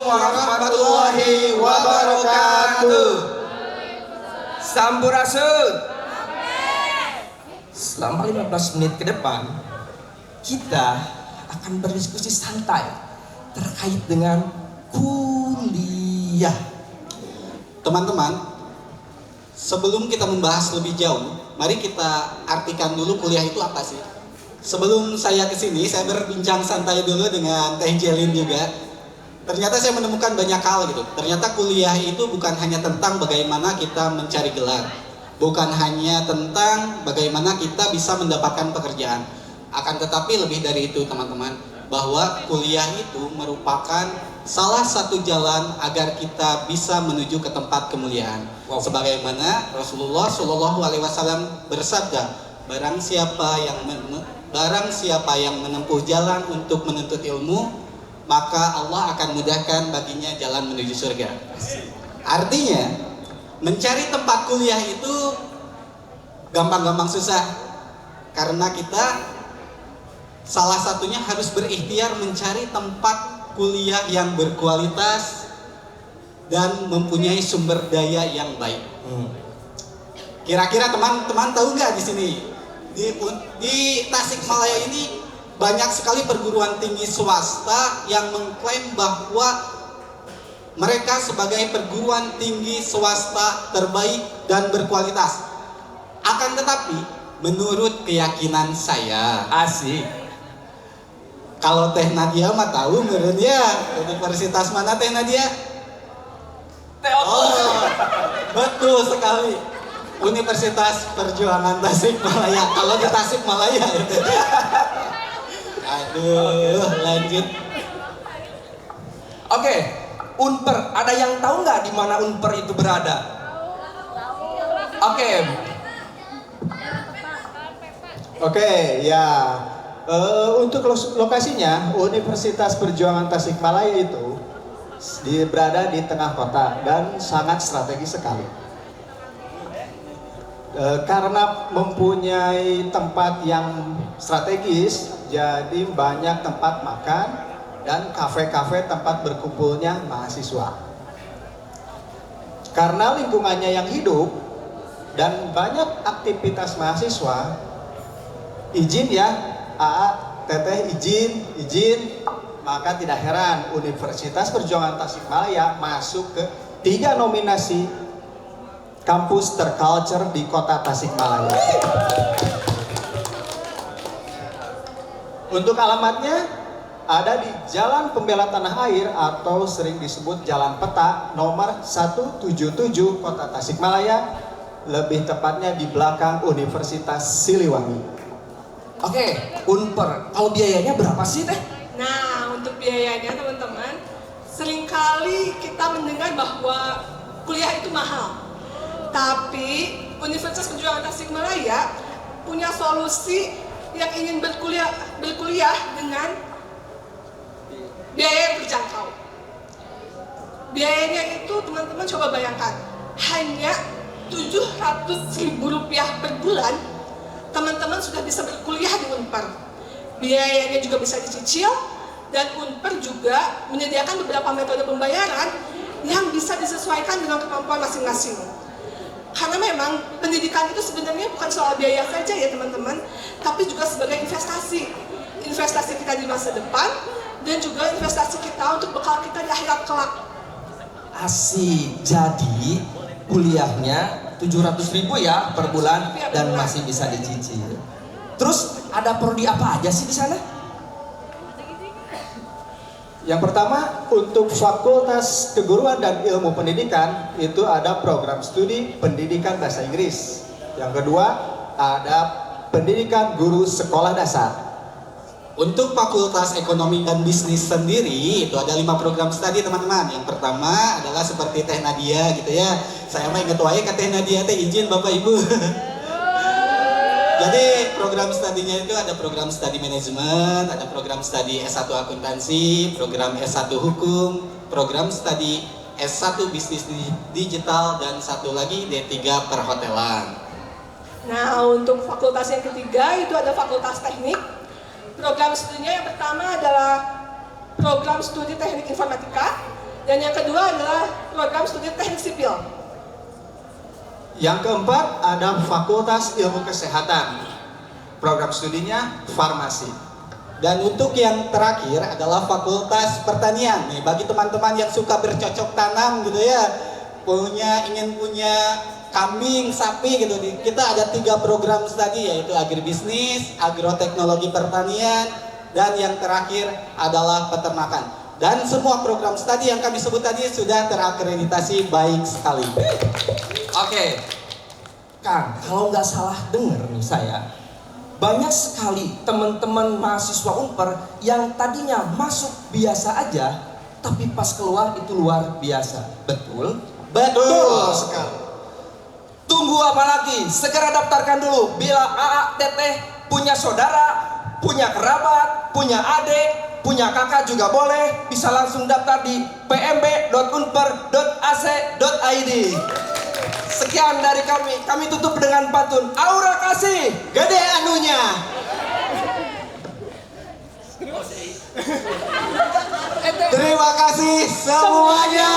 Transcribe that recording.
warahmatullahi wabarakatuh. Sampurasun. Selama 15 menit ke depan kita akan berdiskusi santai terkait dengan kuliah. Teman-teman, sebelum kita membahas lebih jauh, mari kita artikan dulu kuliah itu apa sih. Sebelum saya kesini, saya berbincang santai dulu dengan Teh Jelin juga. Ternyata saya menemukan banyak hal gitu. Ternyata kuliah itu bukan hanya tentang bagaimana kita mencari gelar, bukan hanya tentang bagaimana kita bisa mendapatkan pekerjaan. Akan tetapi lebih dari itu teman-teman, bahwa kuliah itu merupakan salah satu jalan agar kita bisa menuju ke tempat kemuliaan. Sebagaimana Rasulullah Shallallahu Alaihi Wasallam bersabda, barang siapa yang menempuh jalan untuk menuntut ilmu, maka Allah akan mudahkan baginya jalan menuju surga. Artinya, mencari tempat kuliah itu gampang-gampang susah, karena kita salah satunya harus berikhtiar mencari tempat kuliah yang berkualitas dan mempunyai sumber daya yang baik. Kira-kira teman-teman tahu nggak di sini di Tasikmalaya ini banyak sekali perguruan tinggi swasta yang mengklaim bahwa mereka sebagai perguruan tinggi swasta terbaik dan berkualitas. Akan tetapi, menurut keyakinan saya, Asik. kalau Teh Nadia mah tahu menurut dia universitas mana Teh Nadia? Oh, betul sekali. Universitas Perjuangan Tasikmalaya. Kalau di Tasikmalaya. Aduh, lanjut. Oke, Unper. Ada yang tahu nggak di mana Unper itu berada? Oke, ya. Untuk lokasinya, Universitas Perjuangan Tasikmalaya itu berada di tengah kota dan sangat strategis sekali. Karena mempunyai tempat yang strategis, jadi banyak tempat makan dan kafe-kafe tempat berkumpulnya mahasiswa. Karena lingkungannya yang hidup dan banyak aktivitas mahasiswa, izin ya, AA, Teteh izin, maka tidak heran Universitas Perjuangan Tasikmalaya masuk ke 3 nominasi kampus terculture di kota Tasikmalaya. Untuk alamatnya ada di Jalan Pembela Tanah Air atau sering disebut Jalan Peta nomor 177 Kota Tasikmalaya, lebih tepatnya di belakang Universitas Siliwangi. Oke, Unper. Kalau biayanya berapa sih Teh? Nah, untuk biayanya teman-teman, seringkali kita mendengar bahwa kuliah itu mahal. Tapi Universitas Perjuangan Tasikmalaya punya solusi yang ingin berkuliah dengan biaya yang terjangkau. Biayanya itu teman-teman coba bayangkan, hanya Rp700.000 per bulan, teman-teman sudah bisa berkuliah di Unper. Biayanya juga bisa dicicil, dan Unper juga menyediakan beberapa metode pembayaran yang bisa disesuaikan dengan kemampuan masing-masing. Karena memang pendidikan itu sebenarnya bukan soal biaya saja ya teman-teman, tapi juga sebagai investasi kita di masa depan, dan juga investasi kita untuk bekal kita di akhirat kelak. Asik. Jadi kuliahnya 700.000 ya per bulan dan masih bisa dicicil. Terus ada prodi apa aja sih di sana? Yang pertama, untuk Fakultas Keguruan dan Ilmu Pendidikan itu ada program studi pendidikan bahasa Inggris. Yang kedua, ada pendidikan guru sekolah dasar. Untuk Fakultas Ekonomi dan Bisnis sendiri itu ada 5 program studi teman-teman. Yang pertama adalah seperti Teh Nadia gitu ya. Saya mah inget wae ke Teh Nadia teh izin Bapak Ibu. Jadi program studinya itu ada program studi manajemen, ada program studi S1 akuntansi, program S1 hukum, program studi S1 bisnis digital, dan satu lagi D3 perhotelan. Nah, untuk fakultas yang ketiga itu ada fakultas teknik. Program studinya yang pertama adalah program studi teknik informatika, Dan yang kedua adalah program studi teknik sipil. Yang keempat ada Fakultas Ilmu Kesehatan. Program studinya farmasi. Dan untuk yang terakhir adalah Fakultas Pertanian. Nih, bagi teman-teman yang suka bercocok tanam gitu ya, ingin punya kambing, sapi gitu. Kita ada 3 program studi, yaitu agribisnis, agroteknologi pertanian, dan yang terakhir adalah peternakan. Dan semua program studi yang kami sebut tadi sudah terakreditasi baik sekali. Oke, Kang, kalau nggak salah dengar nih saya, banyak sekali teman-teman mahasiswa Unpar yang tadinya masuk biasa aja, tapi pas keluar itu luar biasa. Betul? Betul. sekali. Tunggu apa lagi? Segera daftarkan dulu. Bila AA Teteh punya saudara, punya kerabat, punya adik, punya kakak juga boleh, bisa langsung daftar di pmb.unpar.ac.id. Sekian dari kami tutup dengan pantun Aura Kasih. Gede anunya. Terima kasih semuanya.